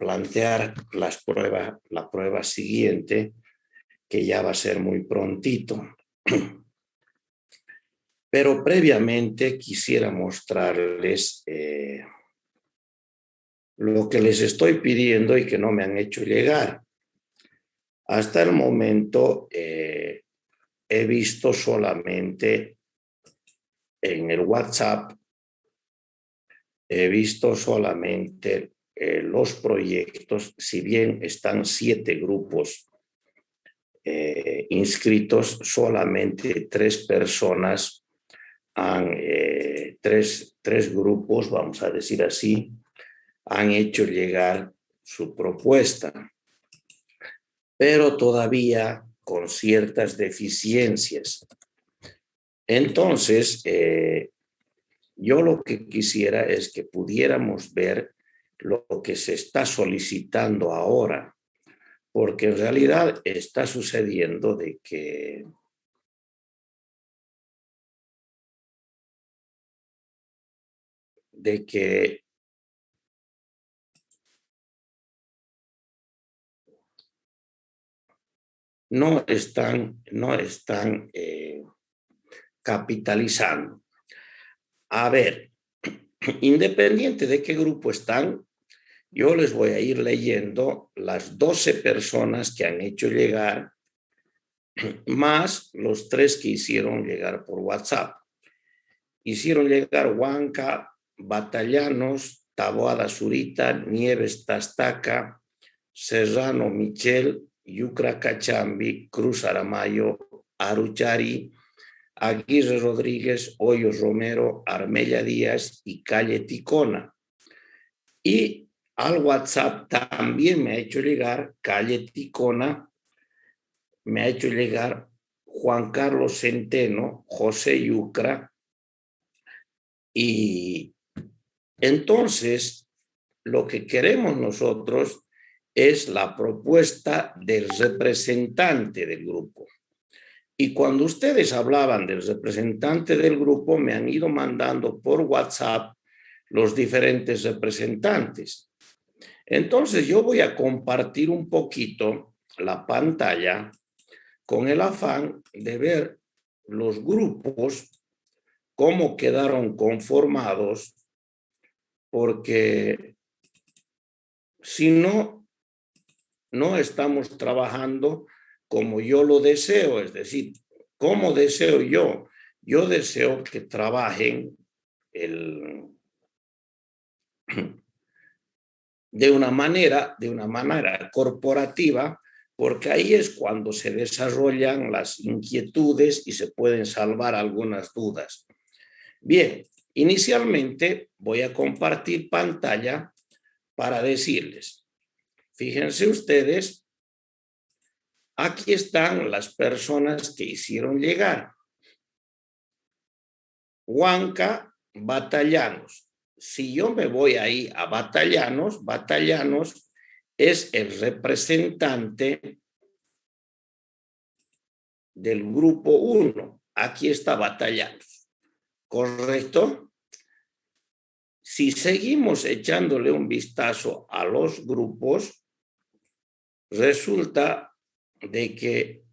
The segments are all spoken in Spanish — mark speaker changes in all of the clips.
Speaker 1: plantear la prueba siguiente, que ya va a ser muy prontito. Pero previamente quisiera mostrarles lo que les estoy pidiendo y que no me han hecho llegar. Hasta el momento he visto solamente en el WhatsApp, he visto solamente los proyectos, si bien están 7 grupos inscritos, solamente 3 personas han, tres grupos, vamos a decir así, han hecho llegar su propuesta, pero todavía con ciertas deficiencias. Entonces, yo lo que quisiera es que pudiéramos ver lo que se está solicitando ahora, porque en realidad está sucediendo de que no están capitalizando. A ver, independiente de qué grupo están, yo les voy a ir leyendo las 12 personas que han hecho llegar, más los 3 que hicieron llegar por WhatsApp. Hicieron llegar Huanca, Batallanos, Taboada Zurita, Nieves Tastaca, Serrano Michel, Yucra Cachambi, Cruz Aramayo, Aruchari, Aguirre Rodríguez, Hoyos Romero, Armella Díaz y Calle Ticona. Y al WhatsApp también me ha hecho llegar Calle Ticona, me ha hecho llegar Juan Carlos Centeno, José Yucra. Y entonces lo que queremos nosotros es la propuesta del representante del grupo. Y cuando ustedes hablaban del representante del grupo, me han ido mandando por WhatsApp los diferentes representantes. Entonces yo voy a compartir un poquito la pantalla con el afán de ver los grupos, cómo quedaron conformados, porque si no, no estamos trabajando como yo lo deseo, es decir, ¿cómo deseo yo? Yo deseo que trabajen de una manera corporativa, porque ahí es cuando se desarrollan las inquietudes y se pueden salvar algunas dudas. Bien, inicialmente voy a compartir pantalla para decirles, fíjense ustedes, aquí están las personas que hicieron llegar. Huanca, Batallanos. Si yo me voy ahí a Batallanos, Batallanos es el representante del grupo 1. Aquí está Batallanos. ¿Correcto? Si seguimos echándole un vistazo a los grupos, resulta de que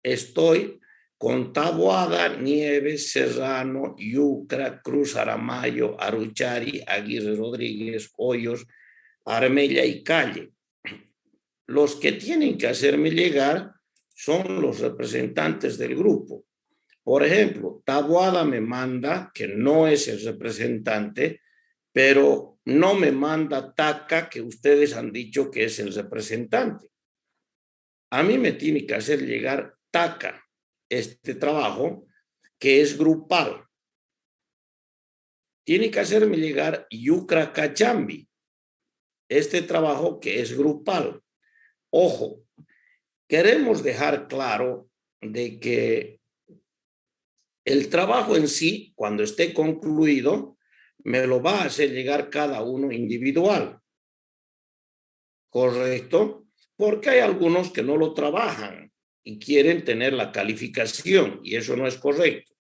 Speaker 1: estoy con Taboada, Nieves, Serrano, Yucra, Cruz Aramayo, Aruchari, Aguirre Rodríguez, Hoyos, Armella y Calle. Los que tienen que hacerme llegar son los representantes del grupo. Por ejemplo, Taboada me manda, que no es el representante, pero no me manda Taca, que ustedes han dicho que es el representante. A mí me tiene que hacer llegar Taca, este trabajo, que es grupal. Tiene que hacerme llegar Yucra Cachambi, este trabajo que es grupal. Ojo, queremos dejar claro de que el trabajo en sí, cuando esté concluido, me lo va a hacer llegar cada uno individual. ¿Correcto? Porque hay algunos que no lo trabajan y quieren tener la calificación y eso no es correcto.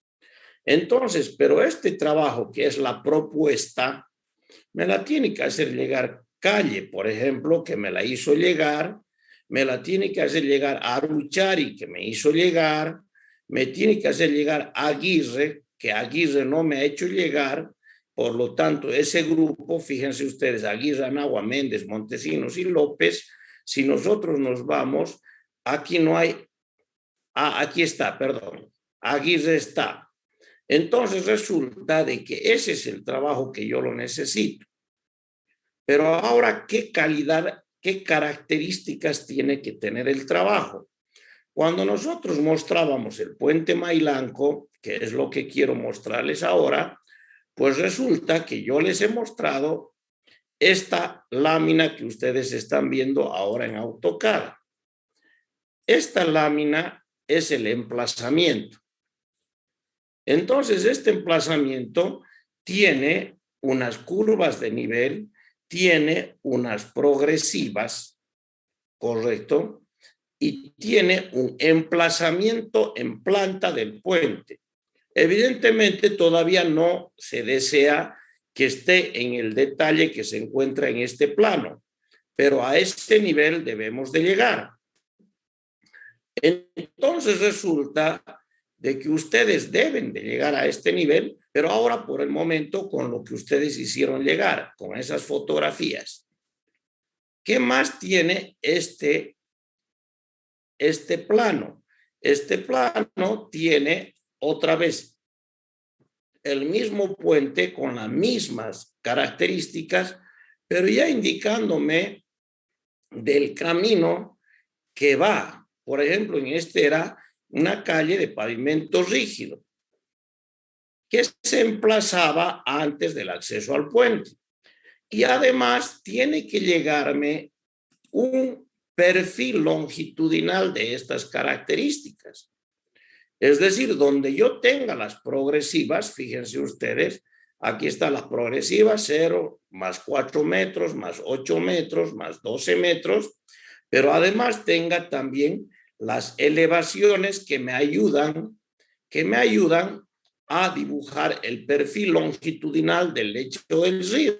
Speaker 1: Entonces, pero este trabajo que es la propuesta, me la tiene que hacer llegar calle, por ejemplo, que me la hizo llegar, me la tiene que hacer llegar a Aruchari, que me hizo llegar, me tiene que hacer llegar a Aguirre, que Aguirre no me ha hecho llegar. Por lo tanto, ese grupo, fíjense ustedes, Aguirre, Anagua, Méndez, Montesinos y López, si nosotros nos vamos, aquí no hay, aquí está, perdón, Aguirre está. Entonces resulta de que ese es el trabajo que yo lo necesito. Pero ahora, ¿qué calidad, qué características tiene que tener el trabajo? Cuando nosotros mostrábamos el puente Mailanco, que es lo que quiero mostrarles ahora, pues resulta que yo les he mostrado esta lámina que ustedes están viendo ahora en AutoCAD. Esta lámina es el emplazamiento. Entonces, este emplazamiento tiene unas curvas de nivel, tiene unas progresivas, ¿correcto? Y tiene un emplazamiento en planta del puente. Evidentemente, todavía no se desea que esté en el detalle que se encuentra en este plano, pero a este nivel debemos de llegar. Entonces resulta de que ustedes deben de llegar a este nivel, pero ahora por el momento con lo que ustedes hicieron llegar, con esas fotografías. ¿Qué más tiene este plano? Este plano tiene otra vez el mismo puente con las mismas características, pero ya indicándome del camino que va. Por ejemplo, en este era una calle de pavimento rígido que se emplazaba antes del acceso al puente. Y además tiene que llegarme un perfil longitudinal de estas características. Es decir, donde yo tenga las progresivas, fíjense ustedes, aquí está la progresiva 0, más 4 metros, más 8 metros, más 12 metros, pero además tenga también las elevaciones que me ayudan a dibujar el perfil longitudinal del lecho del río.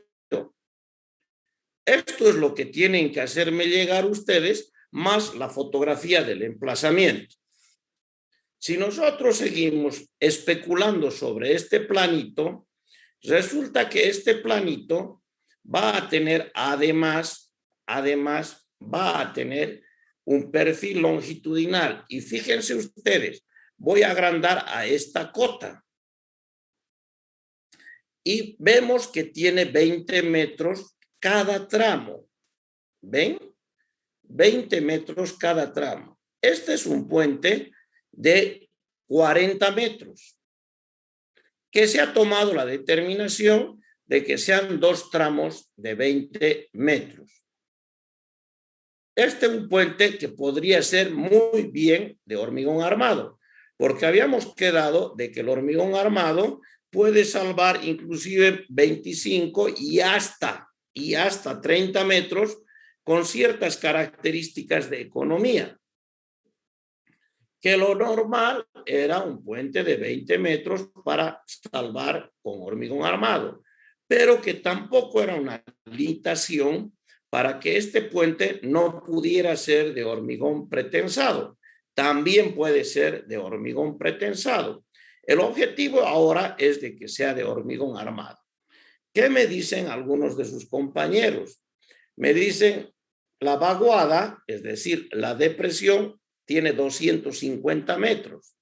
Speaker 1: Esto es lo que tienen que hacerme llegar ustedes, más la fotografía del emplazamiento. Si nosotros seguimos especulando sobre este planito, resulta que este planito va a tener además va a tener un perfil longitudinal. Y fíjense ustedes, voy a agrandar a esta cota. Y vemos que tiene 20 metros cada tramo. ¿Ven? 20 metros cada tramo. Este es un puente de 40 metros, que se ha tomado la determinación de que sean 2 tramos de 20 metros. Este es un puente que podría ser muy bien de hormigón armado, porque habíamos quedado de que el hormigón armado puede salvar inclusive 25 y hasta 30 metros con ciertas características de economía. Que lo normal era un puente de 20 metros para salvar con hormigón armado, pero que tampoco era una limitación para que este puente no pudiera ser de hormigón pretensado. También puede ser de hormigón pretensado. El objetivo ahora es de que sea de hormigón armado. ¿Qué me dicen algunos de sus compañeros? Me dicen, la vaguada, es decir, la depresión, tiene 250 metros.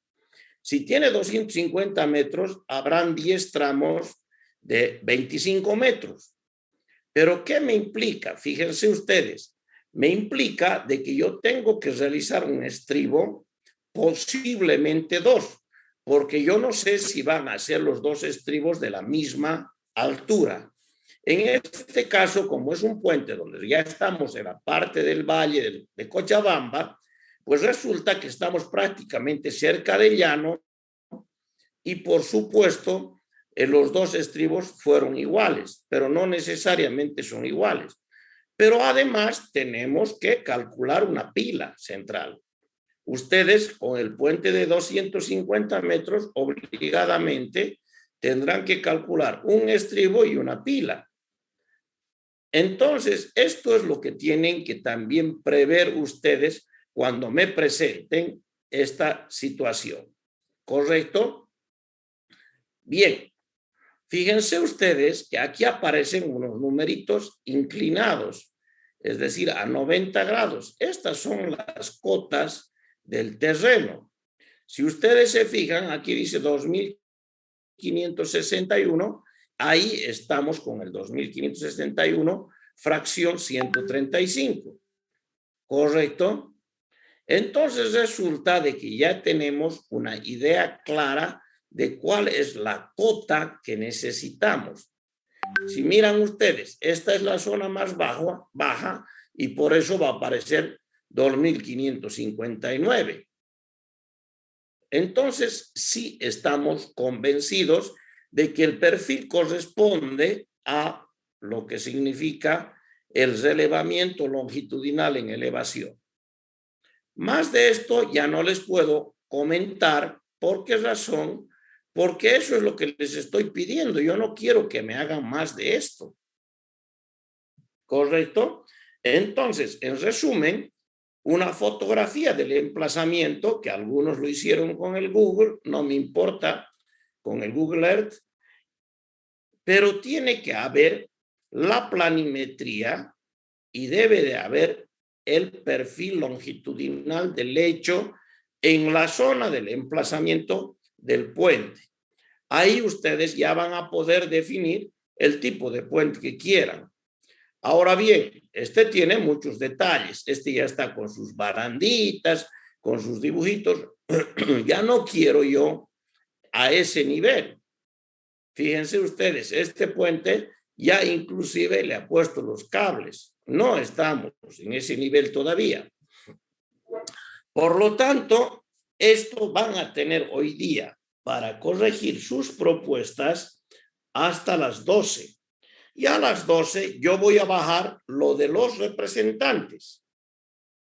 Speaker 1: Si tiene 250 metros, habrán 10 tramos de 25 metros. ¿Pero qué me implica? Fíjense ustedes, me implica de que yo tengo que realizar un estribo, posiblemente 2, porque yo no sé si van a ser los 2 estribos de la misma altura. En este caso, como es un puente donde ya estamos en la parte del valle de Cochabamba, pues resulta que estamos prácticamente cerca del llano y por supuesto los 2 estribos fueron iguales, pero no necesariamente son iguales. Pero además tenemos que calcular una pila central. Ustedes con el puente de 250 metros obligadamente tendrán que calcular un estribo y una pila. Entonces, esto es lo que tienen que también prever ustedes cuando me presenten esta situación. ¿Correcto? Bien, fíjense ustedes que aquí aparecen unos numeritos inclinados, es decir, a 90 grados. Estas son las cotas del terreno. Si ustedes se fijan, aquí dice 2.561, ahí estamos con el 2.561, fracción 135. ¿Correcto? Entonces resulta de que ya tenemos una idea clara de cuál es la cota que necesitamos. Si miran ustedes, esta es la zona más baja y por eso va a aparecer 2.559. Entonces, sí estamos convencidos de que el perfil corresponde a lo que significa el relevamiento longitudinal en elevación. Más de esto ya no les puedo comentar. ¿Por qué razón? Porque eso es lo que les estoy pidiendo. Yo no quiero que me hagan más de esto. ¿Correcto? Entonces, en resumen, una fotografía del emplazamiento, que algunos lo hicieron con el Google, no me importa, con el Google Earth, pero tiene que haber la planimetría y debe de haber el perfil longitudinal del lecho en la zona del emplazamiento del puente. Ahí ustedes ya van a poder definir el tipo de puente que quieran. Ahora bien, este tiene muchos detalles. Este ya está con sus baranditas, con sus dibujitos. Ya no quiero yo a ese nivel. Fíjense ustedes, este puente ya inclusive le ha puesto los cables. No estamos en ese nivel todavía. Por lo tanto, esto van a tener hoy día para corregir sus propuestas hasta las 12. Y a las 12 yo voy a bajar lo de los representantes.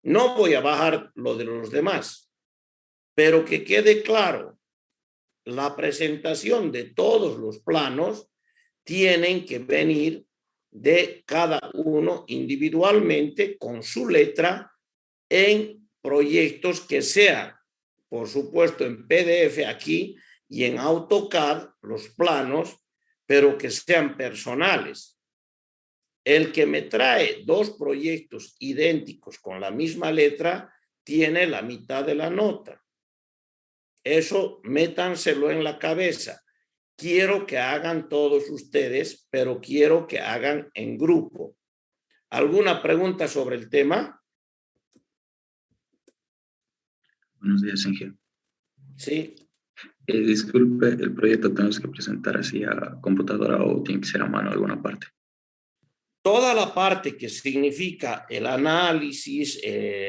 Speaker 1: No voy a bajar lo de los demás. Pero que quede claro, la presentación de todos los planos tienen que venir de cada uno individualmente con su letra en proyectos que sean, por supuesto, en PDF aquí y en AutoCAD, los planos, pero que sean personales. El que me trae dos proyectos idénticos con la misma letra tiene la mitad de la nota. Eso métanselo en la cabeza. Quiero que hagan todos ustedes, pero quiero que hagan en grupo. ¿Alguna pregunta sobre el tema?
Speaker 2: Buenos días, Inge.
Speaker 1: Sí.
Speaker 2: Disculpe, ¿el proyecto tenemos que presentar así a computadora o tiene que ser a mano alguna parte?
Speaker 1: Toda la parte que significa el análisis,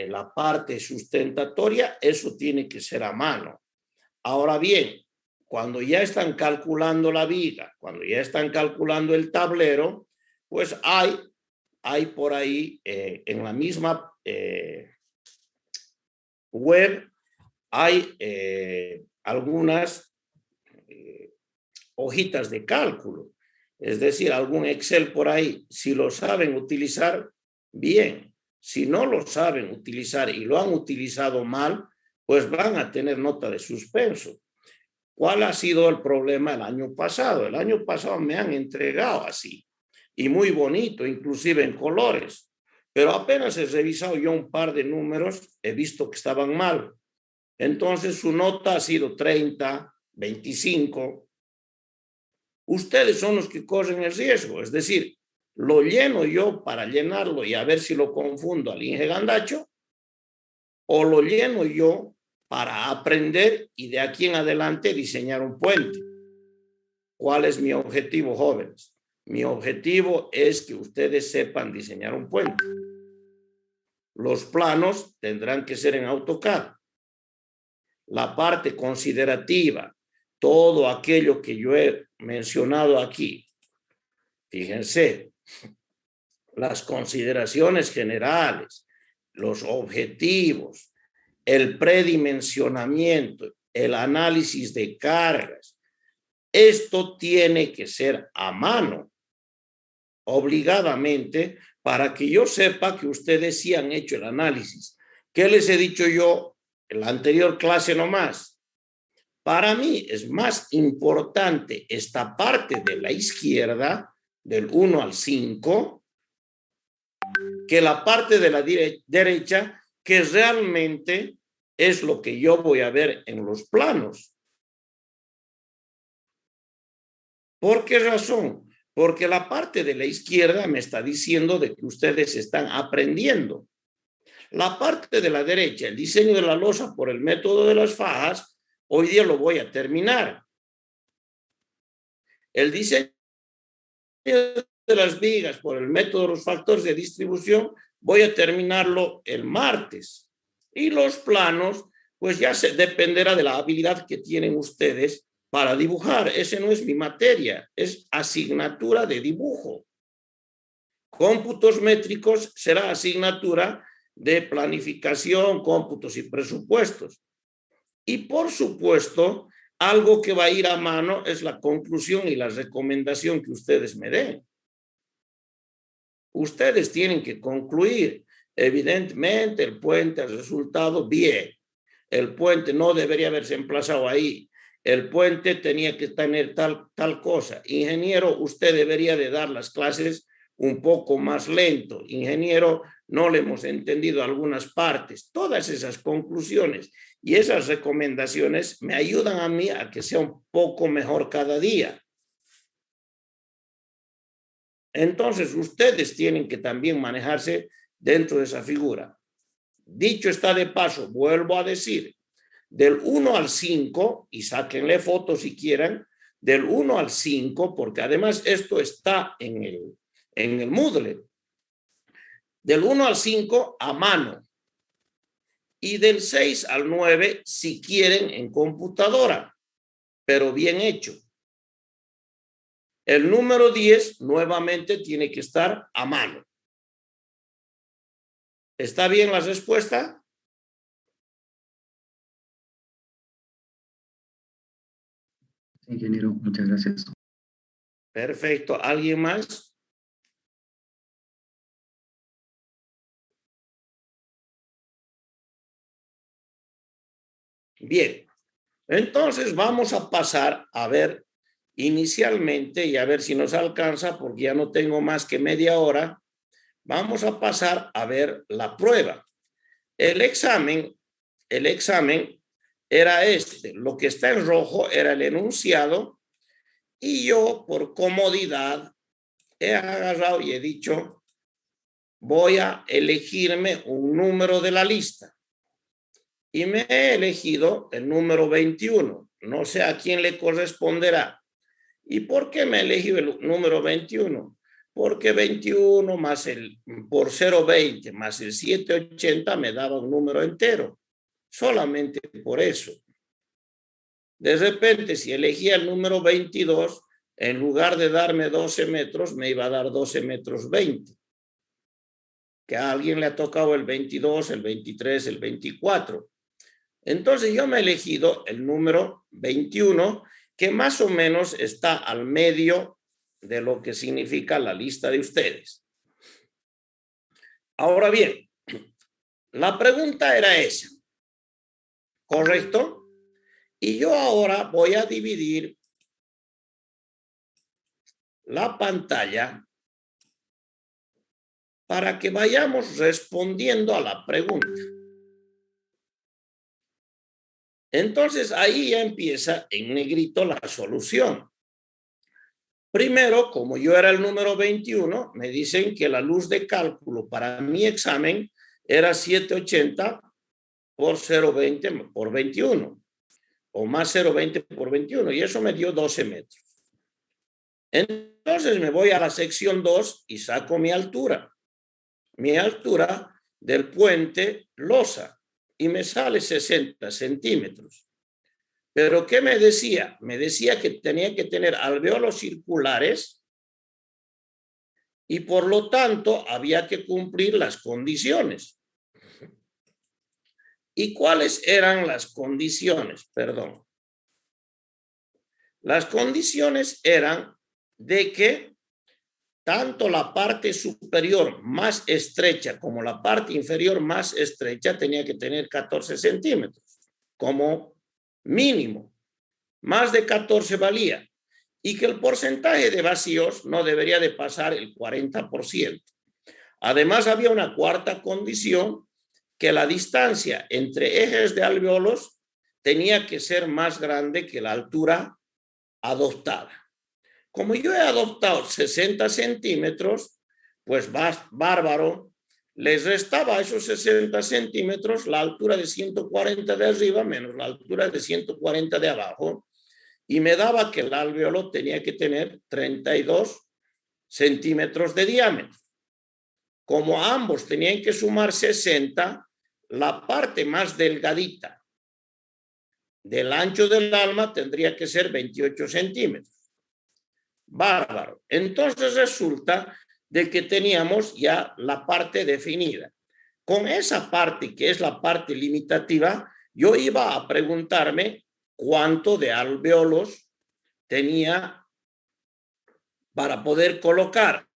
Speaker 1: la parte sustentatoria, eso tiene que ser a mano. Ahora bien, cuando ya están calculando la viga, cuando ya están calculando el tablero, pues hay por ahí en la misma web, hay algunas hojitas de cálculo, es decir, algún Excel por ahí. Si lo saben utilizar, bien. Si no lo saben utilizar y lo han utilizado mal, pues van a tener nota de suspenso. ¿Cuál ha sido el problema el año pasado? El año pasado me han entregado así, y muy bonito, inclusive en colores, pero apenas he revisado yo un par de números, he visto que estaban mal. Entonces su nota ha sido 30, 25. Ustedes son los que corren el riesgo, es decir, lo lleno yo para llenarlo y a ver si lo confundo al Inge Gandacho, o lo lleno yo para aprender y de aquí en adelante diseñar un puente. ¿Cuál es mi objetivo, jóvenes? Mi objetivo es que ustedes sepan diseñar un puente. Los planos tendrán que ser en AutoCAD. La parte considerativa, todo aquello que yo he mencionado aquí, fíjense, las consideraciones generales, los objetivos, el predimensionamiento, el análisis de cargas. Esto tiene que ser a mano. obligadamente para que yo sepa que ustedes sí han hecho el análisis. ¿Qué les he dicho yo en la anterior clase nomás? Para mí es más importante esta parte de la izquierda, del 1 al 5, que la parte de la derecha, que realmente es lo que yo voy a ver en los planos. ¿Por qué razón? Porque la parte de la izquierda me está diciendo de que ustedes están aprendiendo. La parte de la derecha, el diseño de la losa por el método de las fajas, hoy día lo voy a terminar. El diseño de las vigas por el método de los factores de distribución, voy a terminarlo el martes. Y los planos, pues ya dependerá de la habilidad que tienen ustedes para dibujar. Ese no es mi materia, es asignatura de dibujo. Cómputos métricos será asignatura de planificación, cómputos y presupuestos. Y por supuesto, algo que va a ir a mano es la conclusión y la recomendación que ustedes me den. Ustedes tienen que concluir. Evidentemente, el puente ha resultado bien. El puente no debería haberse emplazado ahí. El puente tenía que tener tal cosa. Ingeniero, usted debería de dar las clases un poco más lento. Ingeniero, no le hemos entendido algunas partes. Todas esas conclusiones y esas recomendaciones me ayudan a mí a que sea un poco mejor cada día. Entonces, ustedes tienen que también manejarse dentro de esa figura. Dicho está de paso, vuelvo a decir, del 1 al 5, y sáquenle fotos si quieren, del 1 al 5, porque además esto está en el Moodle, del 1 al 5 a mano, y del 6 al 9 si quieren en computadora, pero bien hecho. El número 10 nuevamente tiene que estar a mano. ¿Está bien la respuesta?
Speaker 2: Ingeniero, muchas gracias.
Speaker 1: Perfecto. ¿Alguien más? Bien. Entonces vamos a pasar a ver inicialmente y a ver si nos alcanza, porque ya no tengo más que media hora. Vamos a pasar a ver la prueba. El examen era este. Lo que está en rojo era el enunciado y yo, por comodidad, he agarrado y he dicho, voy a elegirme un número de la lista. Y me he elegido el número 21. No sé a quién le corresponderá. ¿Y por qué me he elegido el número 21? Porque 21 más por 0,20 más el 780 me daba un número entero. Solamente por eso. De repente, si elegía el número 22, en lugar de darme 12 metros, me iba a dar 12 metros 20. Que a alguien le ha tocado el 22, el 23, el 24. Entonces yo me he elegido el número 21, que más o menos está al medio de lo que significa la lista de ustedes. Ahora bien, la pregunta era esa, ¿correcto? Y yo ahora voy a dividir la pantalla para que vayamos respondiendo a la pregunta. Entonces ahí ya empieza en negrito la solución. Primero, como yo era el número 21, me dicen que la luz de cálculo para mi examen era 780 por 0,20 por 21, o más 0,20 por 21, y eso me dio 12 metros. Entonces me voy a la sección 2 y saco mi altura del puente losa, y me sale 60 centímetros. Pero ¿qué me decía? Me decía que tenía que tener alvéolos circulares y por lo tanto había que cumplir las condiciones. ¿Y cuáles eran las condiciones? Perdón. Las condiciones eran de que tanto la parte superior más estrecha como la parte inferior más estrecha tenía que tener 14 centímetros como mínimo. Más de 14 valía. Y que el porcentaje de vacíos no debería de pasar el 40%. Además, había una cuarta condición, que la distancia entre ejes de alvéolos tenía que ser más grande que la altura adoptada. Como yo he adoptado 60 centímetros, pues bárbaro, les restaba a esos 60 centímetros la altura de 140 de arriba menos la altura de 140 de abajo, y me daba que el alvéolo tenía que tener 32 centímetros de diámetro. Como ambos tenían que sumar 60, la parte más delgadita del ancho del alma tendría que ser 28 centímetros. Bárbaro. Entonces resulta de que teníamos ya la parte definida. Con esa parte, que es la parte limitativa, yo iba a preguntarme cuánto de alvéolos tenía para poder colocar.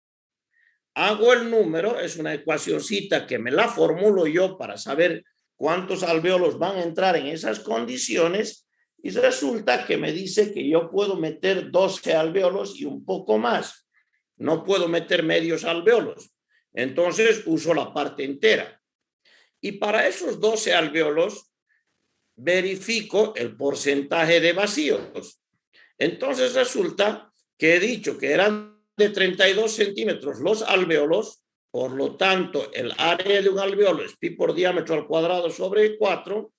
Speaker 1: Hago el número, es una ecuacioncita que me la formulo yo para saber cuántos alvéolos van a entrar en esas condiciones, y resulta que me dice que yo puedo meter 12 alvéolos y un poco más. No puedo meter medios alvéolos. Entonces uso la parte entera. Y para esos 12 alvéolos verifico el porcentaje de vacíos. Entonces resulta que he dicho que eran de 32 centímetros los alvéolos, por lo tanto el área de un alvéolo es pi por diámetro al cuadrado sobre 4.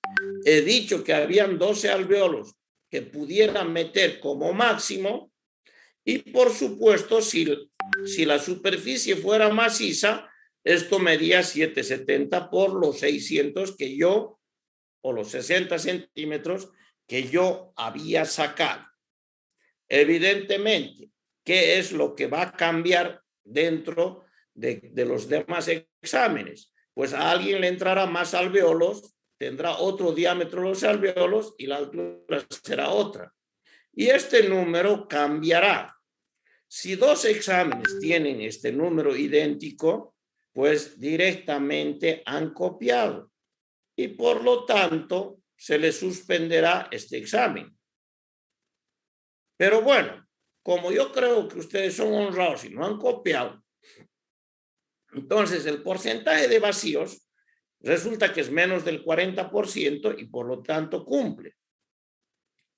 Speaker 1: He dicho que habían 12 alvéolos que pudieran meter como máximo, y por supuesto si la superficie fuera maciza, esto medía 770 por los 600 que yo, o los 60 centímetros que yo había sacado. Evidentemente, ¿qué es lo que va a cambiar dentro de los demás exámenes? Pues a alguien le entrará más alvéolos, tendrá otro diámetro los alvéolos y la altura será otra. Y este número cambiará. Si dos exámenes tienen este número idéntico, pues directamente han copiado y por lo tanto se les suspenderá este examen. Pero bueno, como yo creo que ustedes son honrados y no han copiado, entonces el porcentaje de vacíos resulta que es menos del 40% y por lo tanto cumple.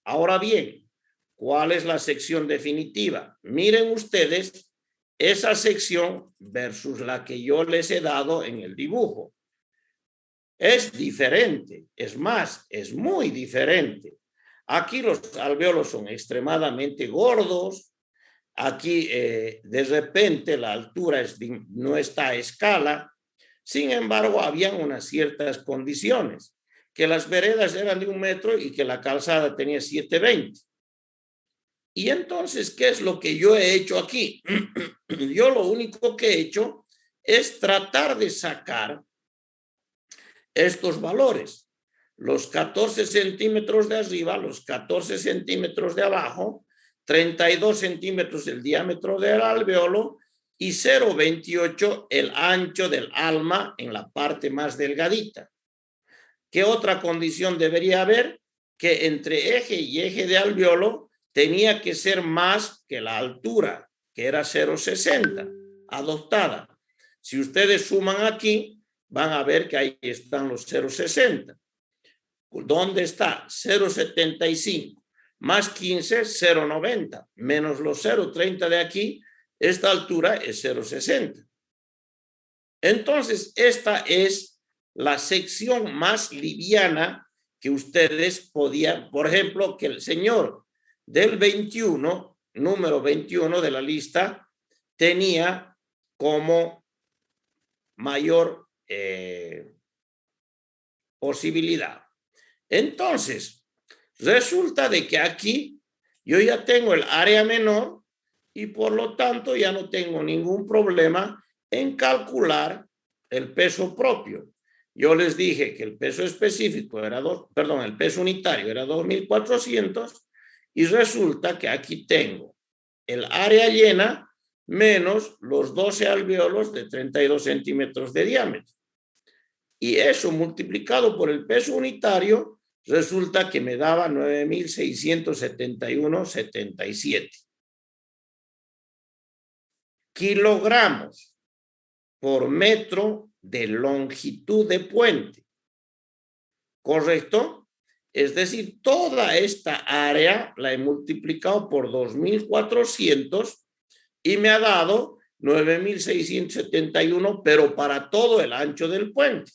Speaker 1: Ahora bien, ¿cuál es la sección definitiva? Miren ustedes esa sección versus la que yo les he dado en el dibujo. Es diferente, es más, es muy diferente. Aquí los alvéolos son extremadamente gordos. Aquí de repente la altura no está a escala. Sin embargo, habían unas ciertas condiciones, que las veredas eran de 1 metro y que la calzada tenía 720. Y entonces, ¿qué es lo que yo he hecho aquí? Yo lo único que he hecho es tratar de sacar estos valores. Los 14 centímetros de arriba, los 14 centímetros de abajo, 32 centímetros el diámetro del alvéolo y 0,28 el ancho del alma en la parte más delgadita. ¿Qué otra condición debería haber? Que entre eje y eje de alvéolo tenía que ser más que la altura, que era 0,60, adoptada. Si ustedes suman aquí, van a ver que ahí están los 0,60. ¿Dónde está? 0,75 más 15, 0,90, menos los 0,30 de aquí, esta altura es 0,60. Entonces, esta es la sección más liviana que ustedes podían, por ejemplo, que el señor del 21, número 21 de la lista, tenía como mayor posibilidad. Entonces, resulta de que aquí yo ya tengo el área menor y por lo tanto ya no tengo ningún problema en calcular el peso propio. Yo les dije que el peso específico era el peso unitario era 2.400 y resulta que aquí tengo el área llena menos los 12 alvéolos de 32 centímetros de diámetro. Y eso multiplicado por el peso unitario resulta que me daba 9.671,77 kilogramos por metro de longitud de puente. ¿Correcto? Es decir, toda esta área la he multiplicado por 2.400 y me ha dado 9.671, pero para todo el ancho del puente.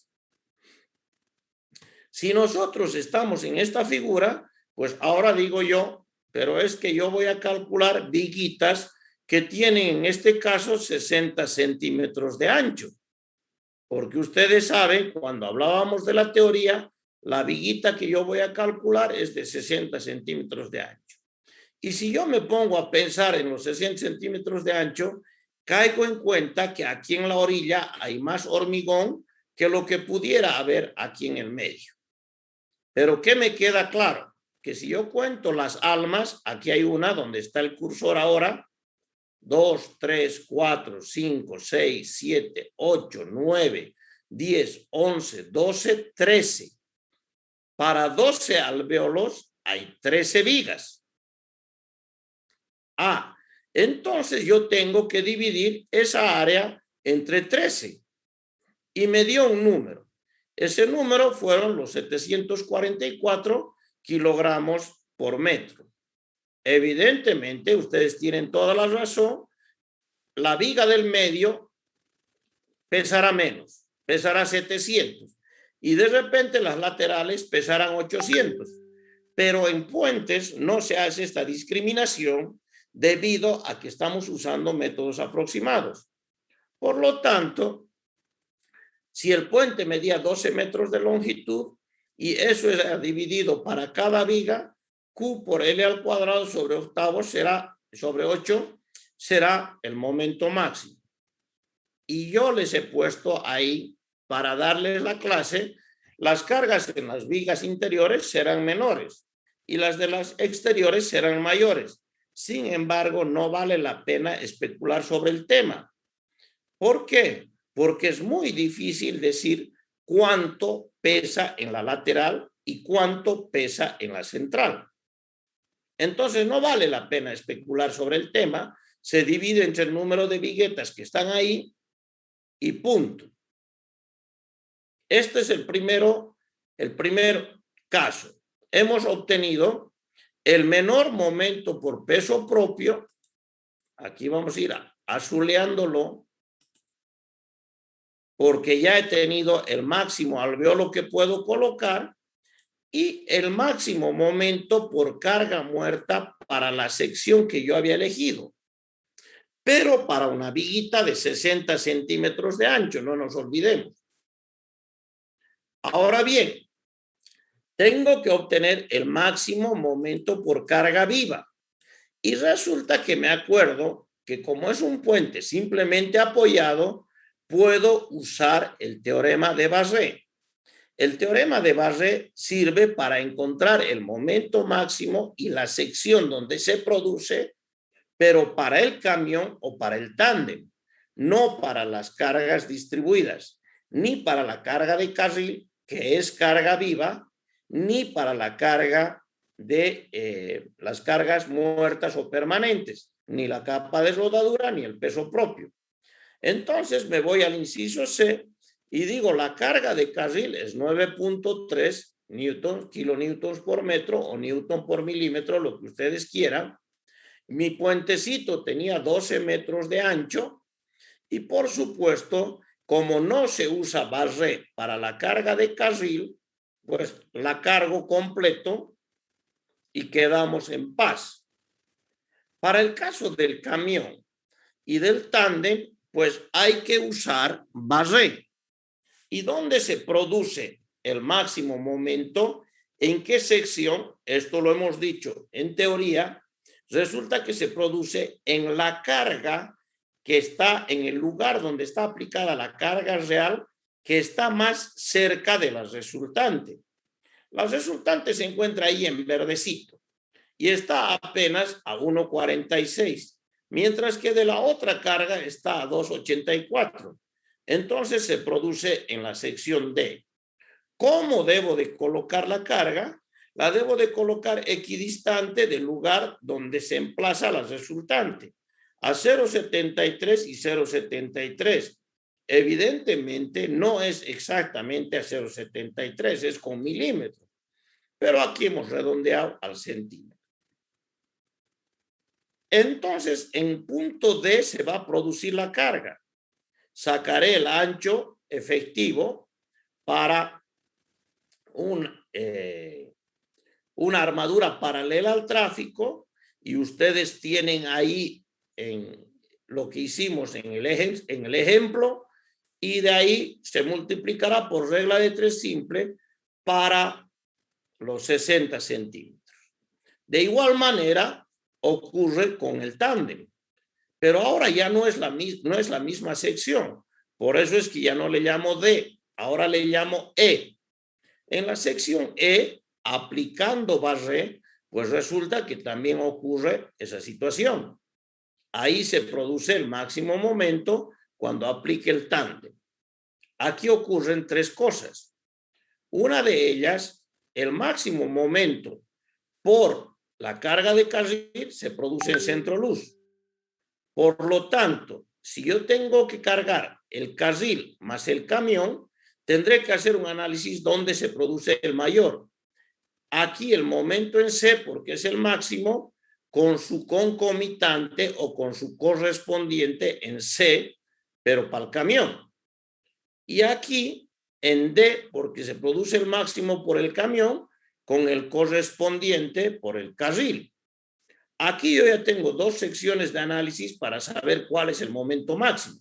Speaker 1: Si nosotros estamos en esta figura, pues ahora digo yo, pero es que yo voy a calcular viguitas que tienen en este caso 60 centímetros de ancho. Porque ustedes saben, cuando hablábamos de la teoría, la viguita que yo voy a calcular es de 60 centímetros de ancho. Y si yo me pongo a pensar en los 60 centímetros de ancho, caigo en cuenta que aquí en la orilla hay más hormigón que lo que pudiera haber aquí en el medio. Pero ¿qué me queda claro? Que si yo cuento las almas, aquí hay una donde está el cursor ahora, 2, 3, 4, 5, 6, 7, 8, 9, 10, 11, 12, 13. Para 12 alvéolos hay 13 vigas. Entonces yo tengo que dividir esa área entre 13 y me dio un número. Ese número fueron los 744 kilogramos por metro. Evidentemente, ustedes tienen toda la razón, la viga del medio pesará menos, pesará 700 y de repente las laterales pesarán 800. Pero en puentes no se hace esta discriminación debido a que estamos usando métodos aproximados. Por lo tanto, si el puente medía 12 metros de longitud y eso era dividido para cada viga, Q por L al cuadrado sobre octavo será, sobre 8, será el momento máximo. Y yo les he puesto ahí, para darles la clase, las cargas en las vigas interiores serán menores y las de las exteriores serán mayores. Sin embargo, no vale la pena especular sobre el tema. ¿Por qué? Porque es muy difícil decir cuánto pesa en la lateral y cuánto pesa en la central. Entonces, no vale la pena especular sobre el tema. Se divide entre el número de viguetas que están ahí y punto. Este es el primer caso. Hemos obtenido el menor momento por peso propio. Aquí vamos a ir azuleándolo porque ya he tenido el máximo alvéolo que puedo colocar y el máximo momento por carga muerta para la sección que yo había elegido. Pero para una viguita de 60 centímetros de ancho, no nos olvidemos. Ahora bien, tengo que obtener el máximo momento por carga viva. Y resulta que me acuerdo que como es un puente simplemente apoyado, puedo usar el teorema de Barré. El teorema de Barré sirve para encontrar el momento máximo y la sección donde se produce, pero para el camión o para el tándem, no para las cargas distribuidas, ni para la carga de carril, que es carga viva, ni para la carga de las cargas muertas o permanentes, ni la capa de soldadura, ni el peso propio. Entonces me voy al inciso C y digo la carga de carril es 9.3 kilonewtons por metro o newton por milímetro, lo que ustedes quieran. Mi puentecito tenía 12 metros de ancho y por supuesto, como no se usa Barré para la carga de carril, pues la cargo completo y quedamos en paz. Para el caso del camión y del tándem, pues hay que usar Barré. ¿Y dónde se produce el máximo momento? ¿En qué sección? Esto lo hemos dicho en teoría. Resulta que se produce en la carga que está en el lugar donde está aplicada la carga real, que está más cerca de la resultante. La resultante se encuentra ahí en verdecito y está apenas a 1,46. mientras que de la otra carga está a 284. Entonces se produce en la sección D. ¿Cómo debo de colocar la carga? La debo de colocar equidistante del lugar donde se emplaza la resultante, a 0,73 y 0,73. Evidentemente no es exactamente a 0,73, es con milímetros, pero aquí hemos redondeado al centímetro. Entonces, en punto D se va a producir la carga. Sacaré el ancho efectivo para una armadura paralela al tráfico, y ustedes tienen ahí en lo que hicimos en el ejemplo, y de ahí se multiplicará por regla de 3 simple para los 60 centímetros. De igual manera ocurre con el tándem, pero ahora ya no es la misma sección. Por eso es que ya no le llamo D, ahora le llamo E. En la sección E, aplicando barré, pues resulta que también ocurre esa situación. Ahí se produce el máximo momento cuando aplique el tándem. Aquí ocurren tres cosas. Una de ellas, el máximo momento por la carga de carril se produce en centro luz. Por lo tanto, si yo tengo que cargar el carril más el camión, tendré que hacer un análisis donde se produce el mayor. Aquí el momento en C, porque es el máximo, con su concomitante o con su correspondiente en C, pero para el camión. Y aquí en D, porque se produce el máximo por el camión, con el correspondiente por el carril. Aquí yo ya tengo dos secciones de análisis para saber cuál es el momento máximo.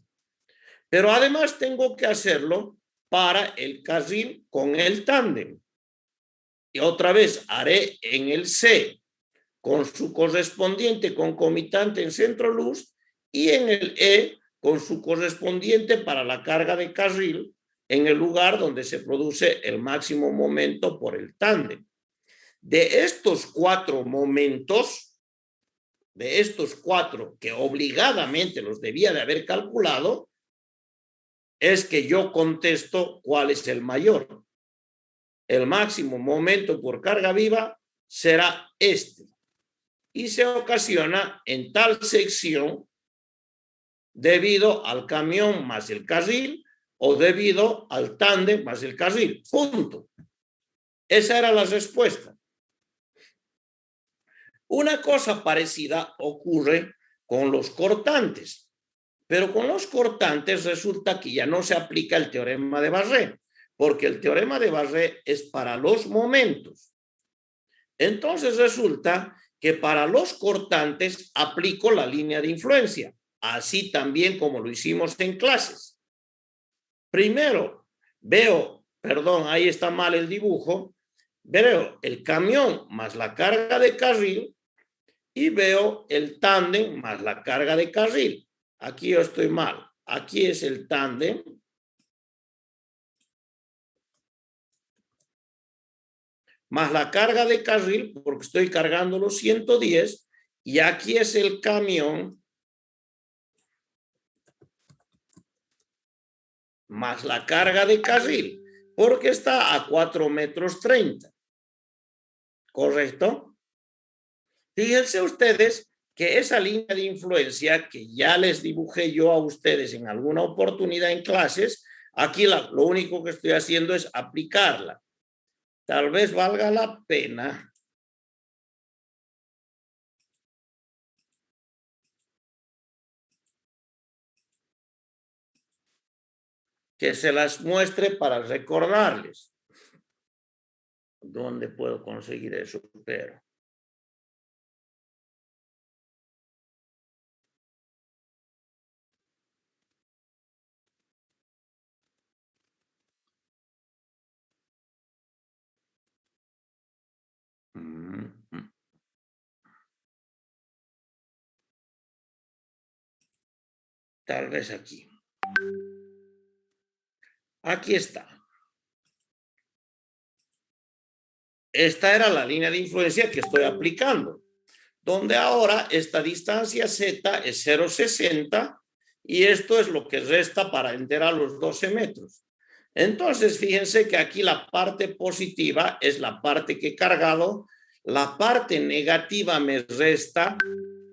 Speaker 1: Pero además tengo que hacerlo para el carril con el tándem. Y otra vez haré en el C con su correspondiente concomitante en centro luz, y en el E con su correspondiente para la carga de carril en el lugar donde se produce el máximo momento por el tándem. De estos cuatro momentos, de estos cuatro que obligadamente los debía de haber calculado, es que yo contesto cuál es el mayor. El máximo momento por carga viva será este, y se ocasiona en tal sección debido al camión más el carril o debido al tándem más el carril. Punto. Esa era la respuesta. Una cosa parecida ocurre con los cortantes, pero con los cortantes resulta que ya no se aplica el teorema de Barré, porque el teorema de Barré es para los momentos. Entonces resulta que para los cortantes aplico la línea de influencia, así también como lo hicimos en clases. Primero veo, perdón, ahí está mal el dibujo, veo el camión más la carga de carril y veo el tándem más la carga de carril. Aquí yo estoy mal. Aquí es el tándem más la carga de carril, porque estoy cargando los 110, y aquí es el camión más la carga de carril, porque está a 4,30 metros. ¿Correcto? Fíjense ustedes que esa línea de influencia que ya les dibujé yo a ustedes en alguna oportunidad en clases, aquí lo único que estoy haciendo es aplicarla. Tal vez valga la pena que se las muestre para recordarles. ¿Dónde puedo conseguir eso? Pero tal vez aquí. Aquí está. Esta era la línea de influencia que estoy aplicando, donde ahora esta distancia Z es 0,60 y esto es lo que resta para enterar los 12 metros. Entonces, fíjense que aquí la parte positiva es la parte que he cargado, la parte negativa me resta,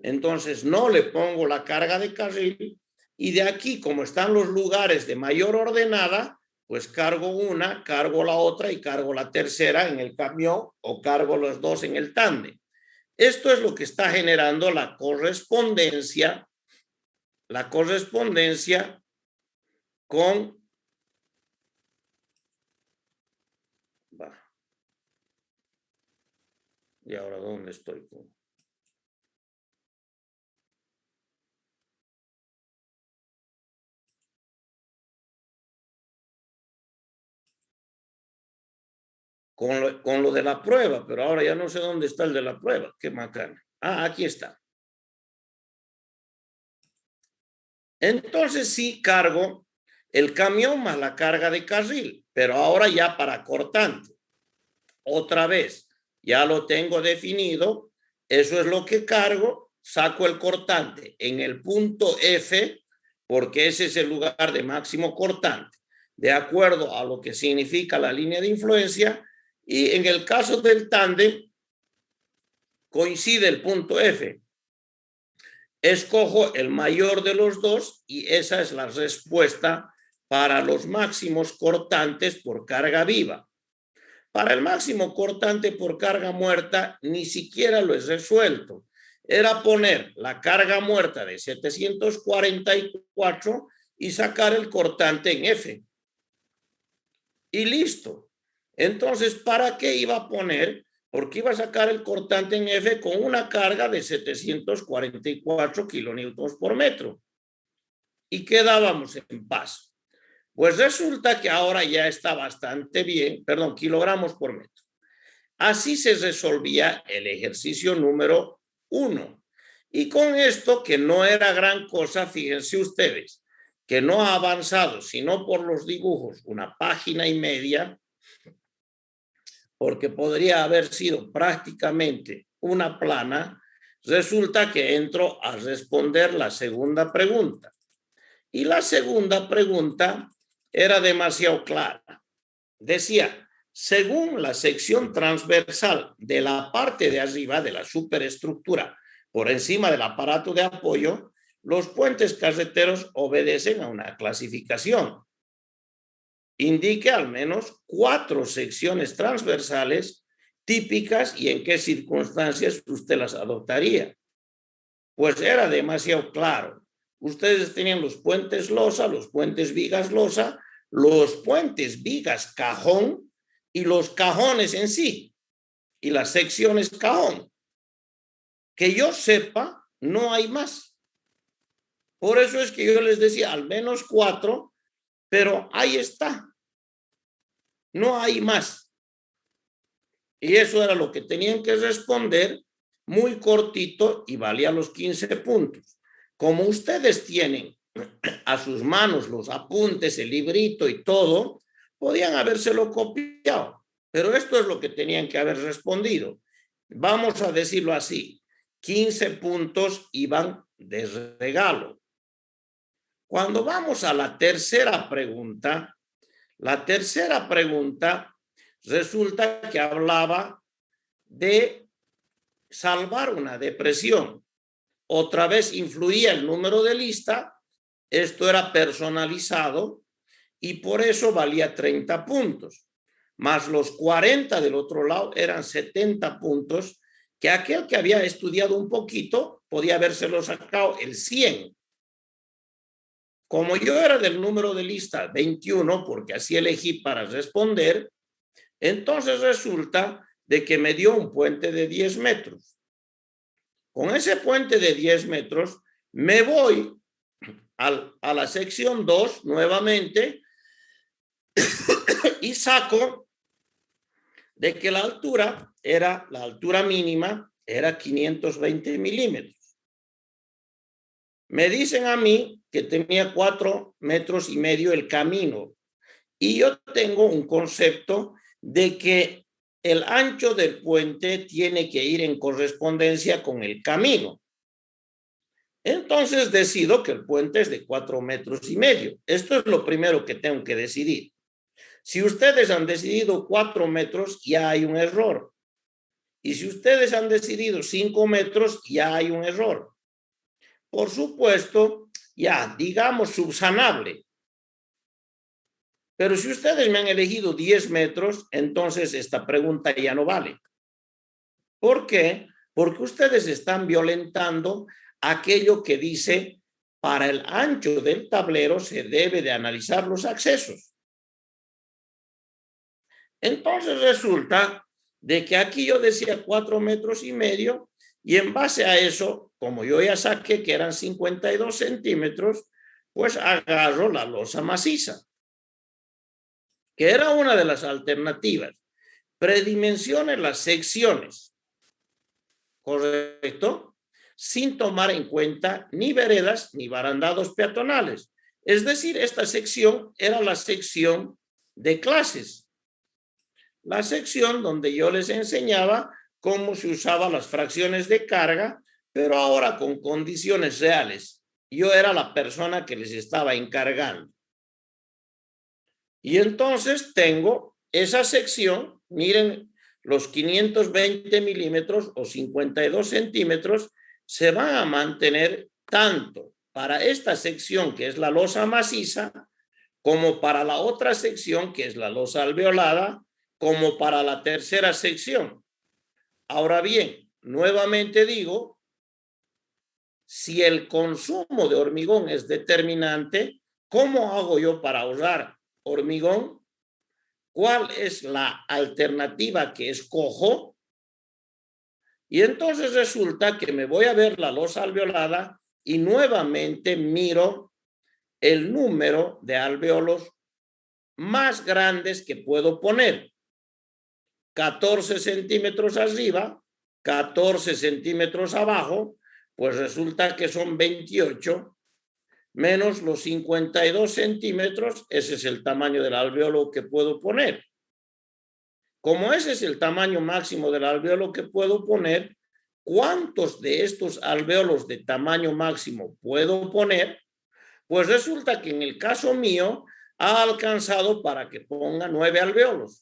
Speaker 1: entonces no le pongo la carga de carril y de aquí, como están los lugares de mayor ordenada, pues cargo una, cargo la otra y cargo la tercera en el camión o cargo las dos en el tándem. Esto es lo que está generando la correspondencia con... ¿Y ahora dónde estoy? Con lo de la prueba, pero ahora ya no sé dónde está el de la prueba. Qué macana. Ah, aquí está. Entonces sí cargo el camión más la carga de carril, pero ahora ya para cortante. Otra vez, ya lo tengo definido. Eso es lo que cargo. Saco el cortante en el punto F, porque ese es el lugar de máximo cortante, de acuerdo a lo que significa la línea de influencia. Y en el caso del tándem, coincide el punto F. Escojo el mayor de los dos y esa es la respuesta para los máximos cortantes por carga viva. Para el máximo cortante por carga muerta, ni siquiera lo he resuelto. Era poner la carga muerta de 744 y sacar el cortante en F. Y listo. Entonces, ¿para qué iba a poner? Porque iba a sacar el cortante en F con una carga de 744 kilonewtons por metro. Y quedábamos en paz. Pues resulta que ahora ya está bastante bien, perdón, kilogramos por metro. Así se resolvía el ejercicio número 1. Y con esto, que no era gran cosa, fíjense ustedes, que no ha avanzado, sino por los dibujos, una página y media, porque podría haber sido prácticamente una plana, resulta que entro a responder la segunda pregunta. Y la segunda pregunta era demasiado clara. Decía, según la sección transversal de la parte de arriba de la superestructura por encima del aparato de apoyo, los puentes carreteros obedecen a una clasificación. Indique al menos 4 secciones transversales típicas y en qué circunstancias usted las adoptaría. Pues era demasiado claro. Ustedes tenían los puentes losa, los puentes vigas losa, los puentes vigas cajón y los cajones en sí, y las secciones cajón. Que yo sepa, no hay más. Por eso es que yo les decía al menos 4, pero ahí está. No hay más. Y eso era lo que tenían que responder, muy cortito y valía los 15 puntos. Como ustedes tienen a sus manos los apuntes, el librito y todo, podían habérselo copiado, pero esto es lo que tenían que haber respondido. Vamos a decirlo así, 15 puntos iban de regalo. Cuando vamos a la tercera pregunta resulta que hablaba de salvar una depresión. Otra vez influía el número de lista, esto era personalizado y por eso valía 30 puntos, más los 40 del otro lado eran 70 puntos, que aquel que había estudiado un poquito podía habérselo sacado el 100. Como yo era del número de lista 21, porque así elegí para responder, entonces resulta de que me dio un puente de 10 metros. Con ese puente de 10 metros me voy a la sección 2 nuevamente y saco de que la altura mínima era 520 milímetros. Me dicen a mí que tenía 4,5 metros el camino y yo tengo un concepto de que el ancho del puente tiene que ir en correspondencia con el camino. Entonces decido que el puente es de 4,5 metros. Esto es lo primero que tengo que decidir. Si ustedes han decidido 4 metros, ya hay un error. Y si ustedes han decidido 5 metros, ya hay un error. Por supuesto, ya, digamos, subsanable. Pero si ustedes me han elegido 10 metros, entonces esta pregunta ya no vale. ¿Por qué? Porque ustedes están violentando aquello que dice, para el ancho del tablero se debe de analizar los accesos. Entonces resulta de que aquí yo decía 4,5 metros y en base a eso, como yo ya saqué que eran 52 centímetros, pues agarro la losa maciza, que era una de las alternativas. Predimensione las secciones, ¿correcto? Sin tomar en cuenta ni veredas ni barandados peatonales. Es decir, esta sección era la sección de clases. La sección donde yo les enseñaba cómo se usaban las fracciones de carga, pero ahora con condiciones reales. Yo era la persona que les estaba encargando. Y entonces tengo esa sección, miren, los 520 milímetros o 52 centímetros se van a mantener tanto para esta sección que es la losa maciza, como para la otra sección que es la losa alveolada, como para la tercera sección. Ahora bien, nuevamente digo, si el consumo de hormigón es determinante, ¿cómo hago yo para ahorrar hormigón? ¿Cuál es la alternativa que escojo? Y entonces resulta que me voy a ver la losa alveolada y nuevamente miro el número de alveolos más grandes que puedo poner. 14 centímetros arriba, 14 centímetros abajo, pues resulta que son 28 menos los 52 centímetros, ese es el tamaño del alveolo que puedo poner. Como ese es el tamaño máximo del alveolo que puedo poner, ¿cuántos de estos alveolos de tamaño máximo puedo poner? Pues resulta que en el caso mío ha alcanzado para que ponga 9 alveolos.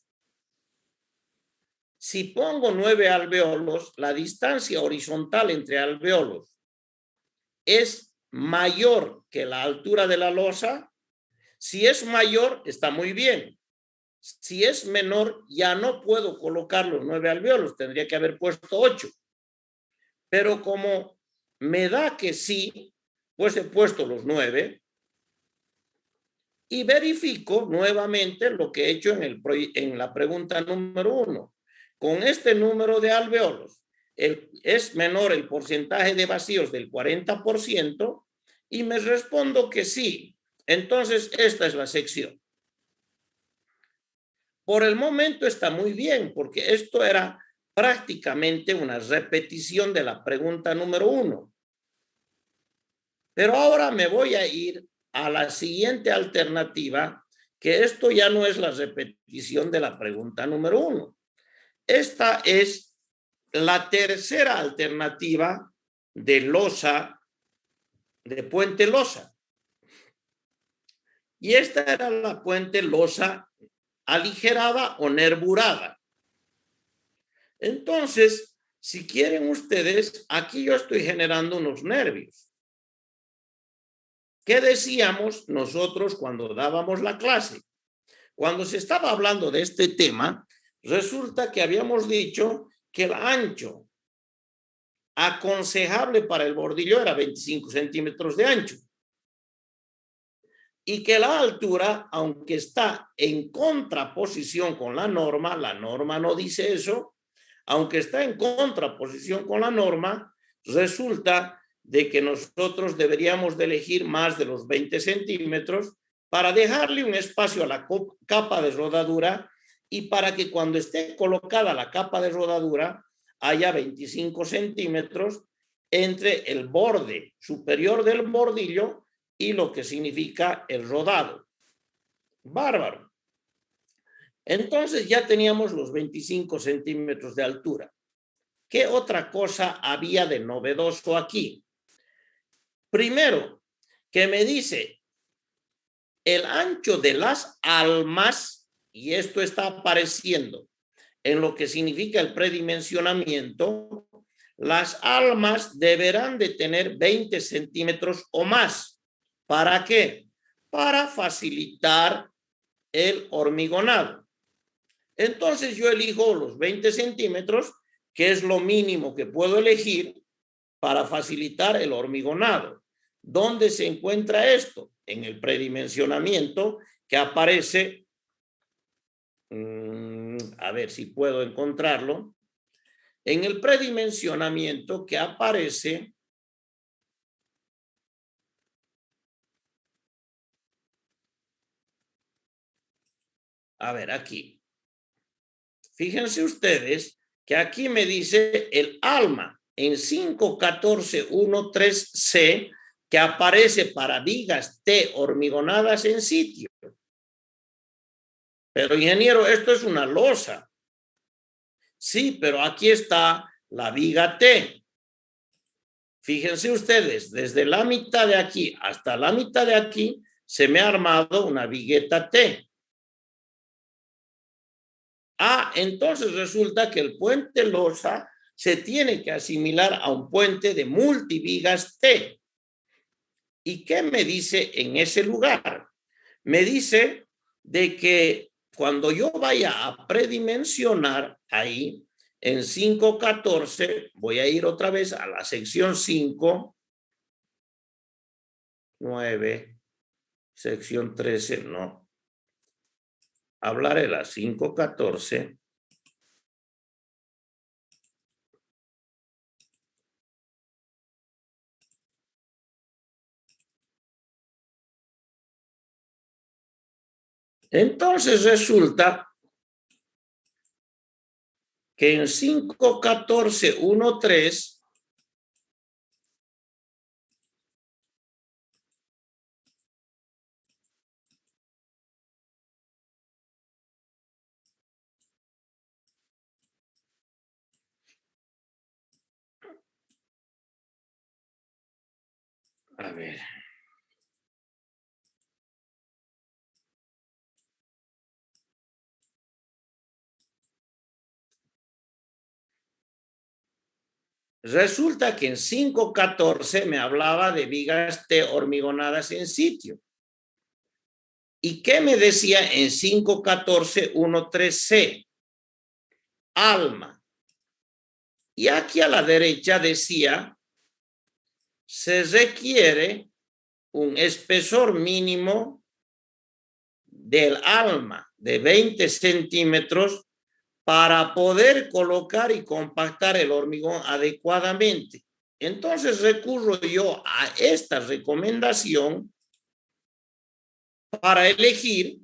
Speaker 1: Si pongo 9 alveolos, la distancia horizontal entre alveolos es mayor que la altura de la losa. Si es mayor, está muy bien. Si es menor, ya no puedo colocar los 9 alveolos, tendría que haber puesto 8. Pero como me da que sí, pues he puesto los 9 y verifico nuevamente lo que he hecho en la pregunta número 1. Con este número de alveolos, es menor el porcentaje de vacíos del 40% y me respondo que sí. Entonces, esta es la sección. Por el momento está muy bien, porque esto era prácticamente una repetición de la pregunta número 1. Pero ahora me voy a ir a la siguiente alternativa, que esto ya no es la repetición de la pregunta número 1. Esta es la tercera alternativa de losa, de puente losa. Y esta era la puente losa aligerada o nervurada. Entonces, si quieren ustedes, aquí yo estoy generando unos nervios. ¿Qué decíamos nosotros cuando dábamos la clase? Cuando se estaba hablando de este tema, resulta que habíamos dicho que el ancho aconsejable para el bordillo era 25 centímetros de ancho. Y que la altura, aunque está en contraposición con la norma no dice eso, aunque está en contraposición con la norma, resulta de que nosotros deberíamos de elegir más de los 20 centímetros para dejarle un espacio a la capa de rodadura y para que cuando esté colocada la capa de rodadura haya 25 centímetros entre el borde superior del bordillo y lo que significa el rodado. Bárbaro. Entonces ya teníamos los 25 centímetros de altura. ¿Qué otra cosa había de novedoso aquí? Primero, que me dice el ancho de las almas, y esto está apareciendo en lo que significa el predimensionamiento, las almas deberán de tener 20 centímetros o más. ¿Para qué? Para facilitar el hormigonado. Entonces yo elijo los 20 centímetros, que es lo mínimo que puedo elegir para facilitar el hormigonado. ¿Dónde se encuentra esto? En el predimensionamiento que aparece, a ver si puedo encontrarlo, en el predimensionamiento que aparece a ver aquí. Fíjense ustedes que aquí me dice el alma en 5.14.1.3c que aparece para vigas T hormigonadas en sitio. Pero ingeniero, esto es una losa. Sí, pero aquí está la viga T. Fíjense ustedes, desde la mitad de aquí hasta la mitad de aquí se me ha armado una vigueta T. Entonces resulta que el puente losa se tiene que asimilar a un puente de multivigas T. ¿Y qué me dice en ese lugar? Me dice de que cuando yo vaya a predimensionar ahí, en 5.14, voy a ir otra vez a la sección 5, 9, sección 13, no. Hablaré la 5.14. Entonces resulta que en 5.14.1.3 a ver. Resulta que en 5.14 me hablaba de vigas T hormigonadas en sitio. ¿Y qué me decía en 5.14.1.3c? Alma. Y aquí a la derecha decía, se requiere un espesor mínimo del alma de 20 centímetros para poder colocar y compactar el hormigón adecuadamente. Entonces recurro yo a esta recomendación para elegir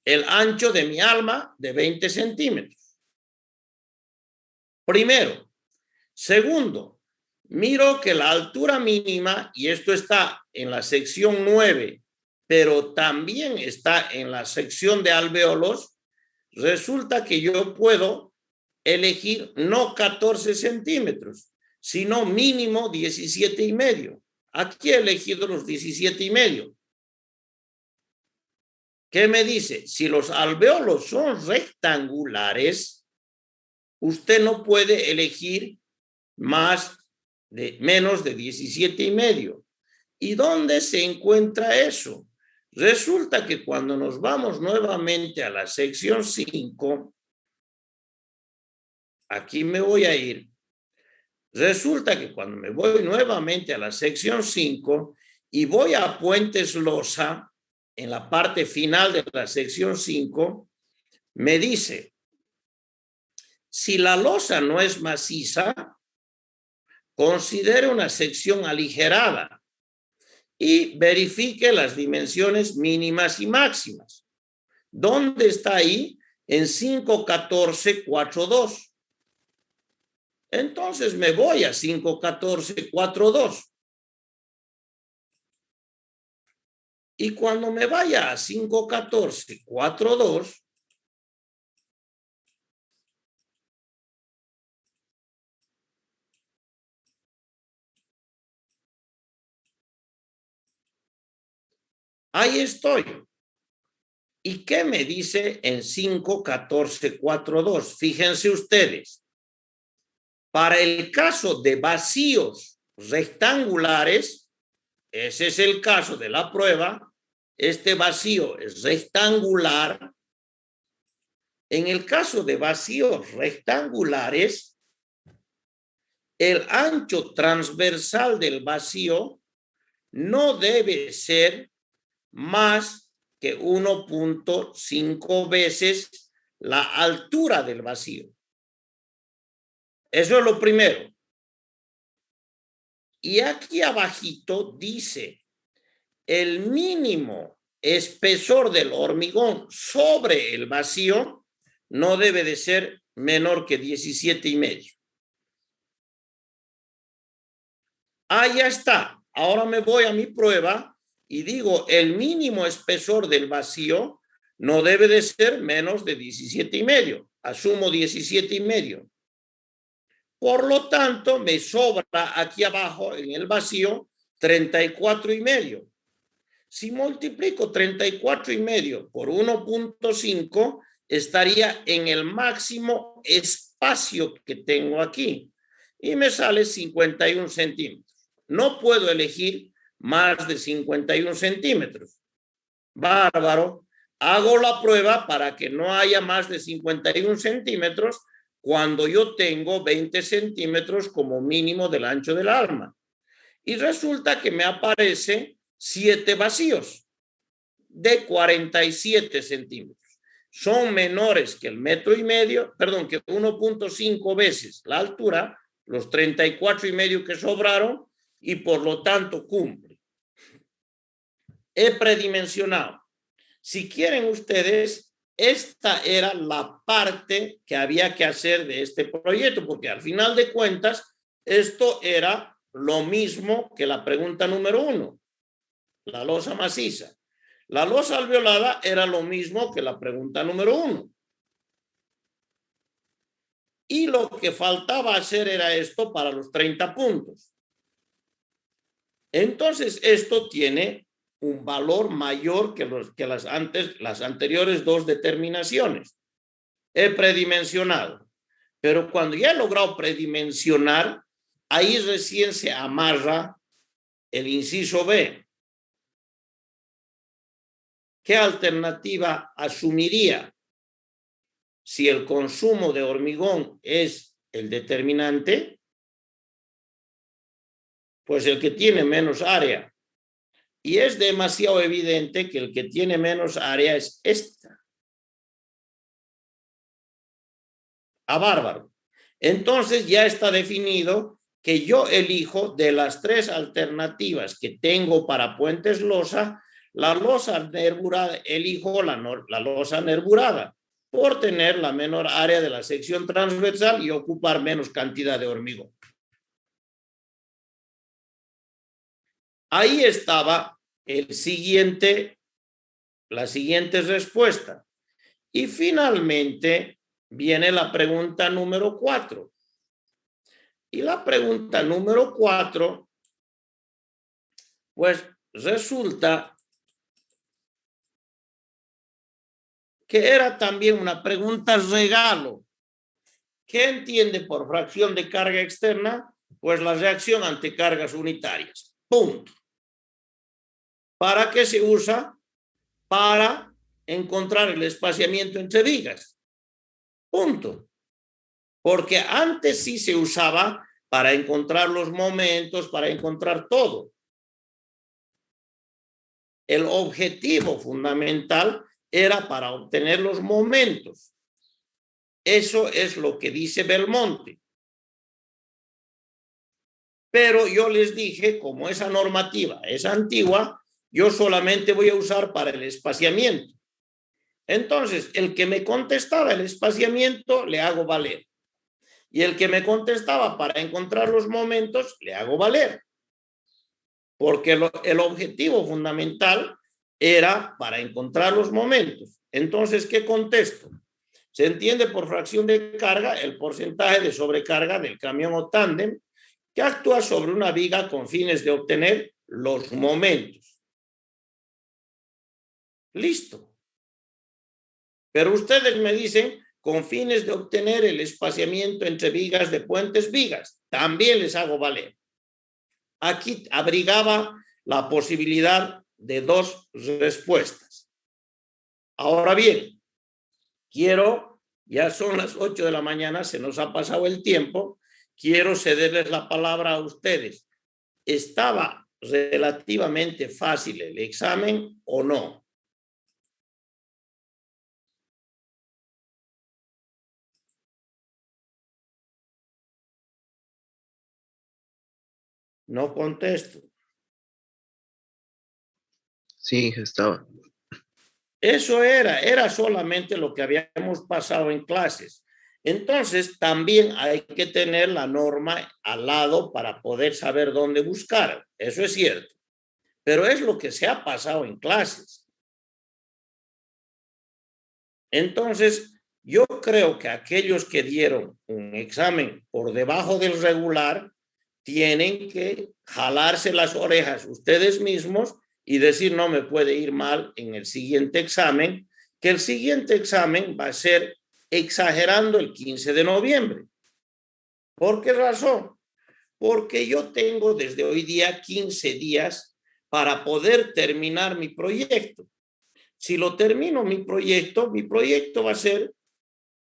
Speaker 1: el ancho de mi alma de 20 centímetros. Primero. Segundo, miro que la altura mínima, y esto está en la sección 9, pero también está en la sección de alvéolos, resulta que yo puedo elegir no 14 centímetros, sino mínimo 17,5. Aquí he elegido los 17,5. ¿Qué me dice? Si los alvéolos son rectangulares, usted no puede elegir menos de 17,5. ¿Y dónde se encuentra eso? Resulta que cuando nos vamos nuevamente a la sección 5, aquí me voy a ir. Resulta que cuando me voy nuevamente a la sección 5 y voy a puentes losa, en la parte final de la sección 5, me dice, si la losa no es maciza, considere una sección aligerada y verifique las dimensiones mínimas y máximas. ¿Dónde está ahí? En 5.14.4.2. Entonces me voy a 5.14.4.2. Y cuando me vaya a 514, 42, ahí estoy. ¿Y qué me dice en 514, 42? Fíjense ustedes. Para el caso de vacíos rectangulares, ese es el caso de la prueba, este vacío es rectangular. En el caso de vacíos rectangulares, el ancho transversal del vacío no debe ser más que 1.5 veces la altura del vacío. Eso es lo primero. Y aquí abajito dice, el mínimo espesor del hormigón sobre el vacío no debe de ser menor que 17,5. Ya está. Ahora me voy a mi prueba y digo, el mínimo espesor del vacío no debe de ser menos de 17,5. Asumo 17,5. Por lo tanto, me sobra aquí abajo en el vacío 34,5. Si multiplico 34,5 por 1.5, estaría en el máximo espacio que tengo aquí. Y me sale 51 centímetros. No puedo elegir más de 51 centímetros. Bárbaro. Hago la prueba para que no haya más de 51 centímetros cuando yo tengo 20 centímetros como mínimo del ancho del arma. Y resulta que me aparece 7 vacíos de 47 centímetros. Son menores que el 1,5 metros, perdón, que 1.5 veces la altura, los 34,5 que sobraron, y por lo tanto cumple. He predimensionado. Si quieren ustedes, esta era la parte que había que hacer de este proyecto, porque al final de cuentas, esto era lo mismo que la pregunta número 1, la losa maciza. La losa alveolada era lo mismo que la pregunta número 1. Y lo que faltaba hacer era esto para los 30 puntos. Entonces, esto tiene un valor mayor que las anteriores dos determinaciones. He predimensionado. Pero cuando ya he logrado predimensionar, ahí recién se amarra el inciso B. ¿Qué alternativa asumiría? Si el consumo de hormigón es el determinante, pues el que tiene menos área. Y es demasiado evidente que el que tiene menos área es esta. Bárbaro. Entonces ya está definido que yo elijo de las 3 alternativas que tengo para puentes losa, la losa nervurada, elijo la losa nervurada por tener la menor área de la sección transversal y ocupar menos cantidad de hormigón. Ahí estaba la siguiente respuesta. Y finalmente viene la pregunta número 4. Y la pregunta número 4, pues resulta que era también una pregunta regalo. ¿Qué entiende por fracción de carga externa? Pues la reacción ante cargas unitarias. Punto. ¿Para qué se usa? Para encontrar el espaciamiento entre vigas. Punto. Porque antes sí se usaba para encontrar los momentos, para encontrar todo. El objetivo fundamental era para obtener los momentos. Eso es lo que dice Belmonte. Pero yo les dije, como esa normativa es antigua, yo solamente voy a usar para el espaciamiento. Entonces, el que me contestaba el espaciamiento, le hago valer. Y el que me contestaba para encontrar los momentos, le hago valer. Porque el objetivo fundamental era para encontrar los momentos. Entonces, ¿qué contesto? Se entiende por fracción de carga el porcentaje de sobrecarga del camión o tándem que actúa sobre una viga con fines de obtener los momentos. Listo. Pero ustedes me dicen con fines de obtener el espaciamiento entre vigas de puentes vigas. También les hago valer. Aquí abrigaba la posibilidad de dos respuestas. Ahora bien, ya son las 8 de la mañana, se nos ha pasado el tiempo, quiero cederles la palabra a ustedes. ¿Estaba relativamente fácil el examen o no? No contesto.
Speaker 3: Sí, estaba.
Speaker 1: Eso era solamente lo que habíamos pasado en clases. Entonces, también hay que tener la norma al lado para poder saber dónde buscar. Eso es cierto. Pero es lo que se ha pasado en clases. Entonces, yo creo que aquellos que dieron un examen por debajo del regular tienen que jalarse las orejas ustedes mismos y decir no me puede ir mal en el siguiente examen, que el siguiente examen va a ser exagerando el 15 de noviembre. ¿Por qué razón? Porque yo tengo desde hoy día 15 días para poder terminar mi proyecto. Si lo termino mi proyecto va a ser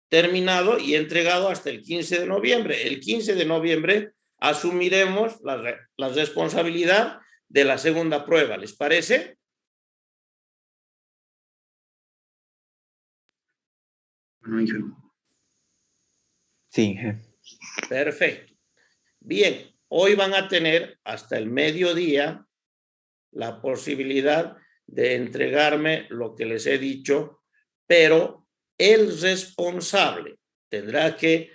Speaker 1: terminado y entregado hasta el 15 de noviembre. El 15 de noviembre asumiremos la responsabilidad de la segunda prueba. ¿Les parece?
Speaker 3: Sí.
Speaker 1: Perfecto. Bien, hoy van a tener hasta el mediodía la posibilidad de entregarme lo que les he dicho, pero el responsable tendrá que,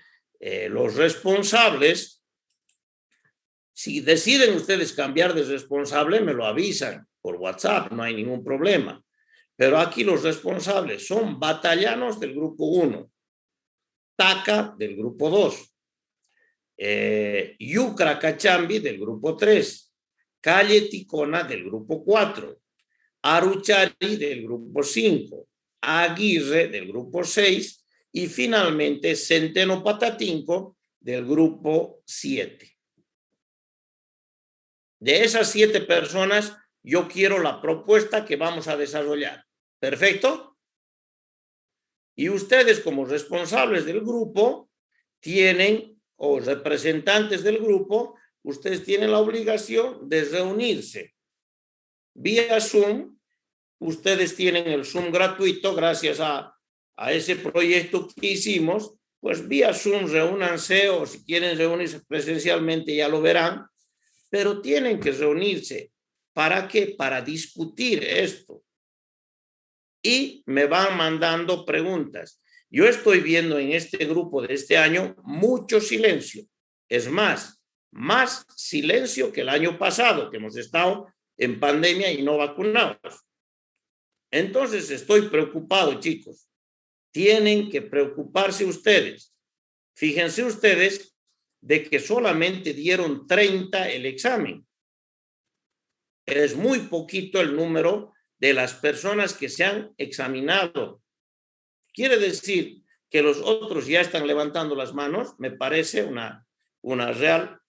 Speaker 1: los responsables, si deciden ustedes cambiar de responsable, me lo avisan por WhatsApp, no hay ningún problema. Pero aquí los responsables son Batallanos del grupo 1, Taca del grupo 2, Yucra Cachambi del grupo 3, Calle Ticona del grupo 4, Aruchari del grupo 5, Aguirre del grupo 6 y finalmente Centeno Patatinco del grupo 7. De esas 7 personas, yo quiero la propuesta que vamos a desarrollar. ¿Perfecto? Y ustedes como responsables del grupo tienen, o representantes del grupo, ustedes tienen la obligación de reunirse vía Zoom. Ustedes tienen el Zoom gratuito gracias a ese proyecto que hicimos, pues vía Zoom reúnanse o si quieren reunirse presencialmente ya lo verán, pero tienen que reunirse. ¿Para qué? Para discutir esto. Y me van mandando preguntas. Yo estoy viendo en este grupo de este año mucho silencio. Es más silencio que el año pasado, que hemos estado en pandemia y no vacunados. Entonces estoy preocupado, chicos. Tienen que preocuparse ustedes. Fíjense ustedes de que solamente dieron 30 el examen. Es muy poquito el número de las personas que se han examinado. Quiere decir que los otros ya están levantando las manos. Me parece una real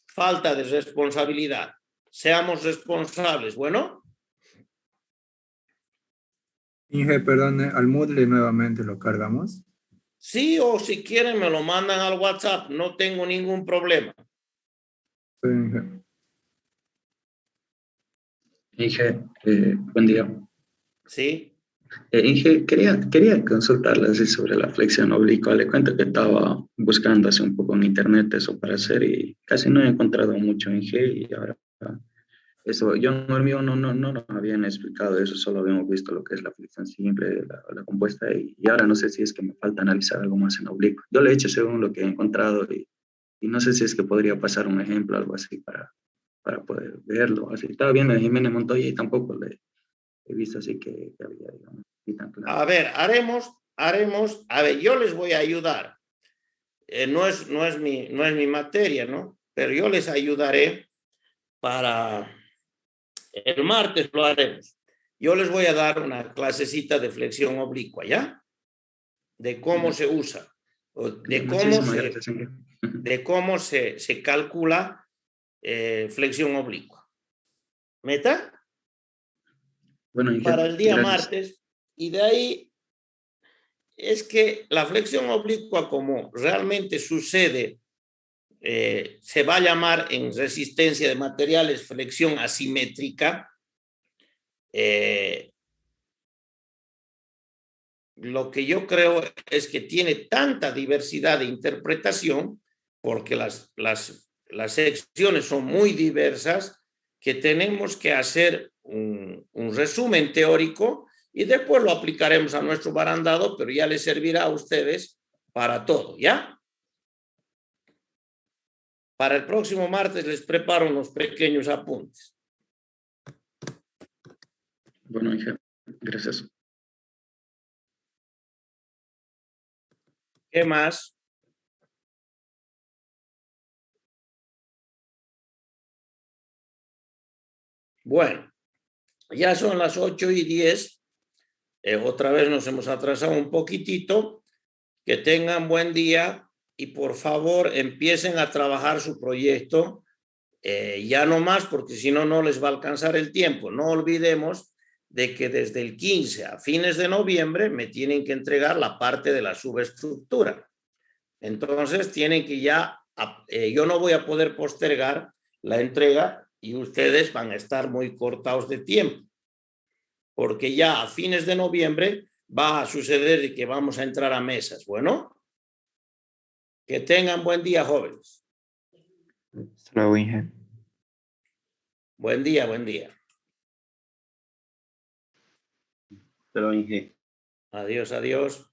Speaker 1: falta de responsabilidad. Seamos responsables. Bueno.
Speaker 4: Inge, perdón, al Moodle nuevamente lo cargamos.
Speaker 1: Sí, o si quieren me lo mandan al WhatsApp. No tengo ningún problema.
Speaker 4: Inge.
Speaker 2: Inge, buen día.
Speaker 1: Sí.
Speaker 2: Inge, quería consultarle así sobre la flexión oblicua. Le cuento que estaba buscando hace un poco en internet eso para hacer y casi no he encontrado mucho, Inge, y ahora eso, yo en el mío no nos habían explicado eso, solo habíamos visto lo que es la flexión simple, la compuesta, y ahora no sé si es que me falta analizar algo más en oblicuo. Yo le he hecho según lo que he encontrado y no sé si es que podría pasar un ejemplo, algo así, para para poder verlo. Así estaba viendo a Jiménez Montoya y tampoco le he visto así que había, digamos, así tan claro.
Speaker 1: A ver, a ver, yo les voy a ayudar. No es mi materia, ¿no? Pero yo les ayudaré para el martes lo haremos. Yo les voy a dar una clasecita de flexión oblicua, ¿ya? De cómo se usa, de cómo se calcula flexión oblicua. ¿Meta?
Speaker 2: Bueno, Inge,
Speaker 1: Para el día
Speaker 2: gracias.
Speaker 1: martes. Y de ahí es que la flexión oblicua, como realmente sucede, se va a llamar en resistencia de materiales flexión asimétrica. Lo que yo creo es que tiene tanta diversidad de interpretación, porque las secciones son muy diversas, que tenemos que hacer un resumen teórico y después lo aplicaremos a nuestro barandado, pero ya les servirá a ustedes para todo, ¿ya? Para el próximo martes les preparo unos pequeños apuntes.
Speaker 2: Bueno, Inge, gracias.
Speaker 1: ¿Qué más? Bueno, ya son las 8:10. Otra vez nos hemos atrasado un poquitito. Que tengan buen día y por favor empiecen a trabajar su proyecto. Ya no más, porque si no, no les va a alcanzar el tiempo. No olvidemos de que desde el 15 a fines de noviembre me tienen que entregar la parte de la subestructura. Entonces tienen que ya, yo no voy a poder postergar la entrega y ustedes van a estar muy cortados de tiempo, porque ya a fines de noviembre va a suceder que vamos a entrar a mesas. Bueno, que tengan buen día, jóvenes.
Speaker 3: Hasta luego, Inge.
Speaker 1: Buen día, buen día.
Speaker 3: Hasta luego, Inge.
Speaker 1: Adiós, adiós.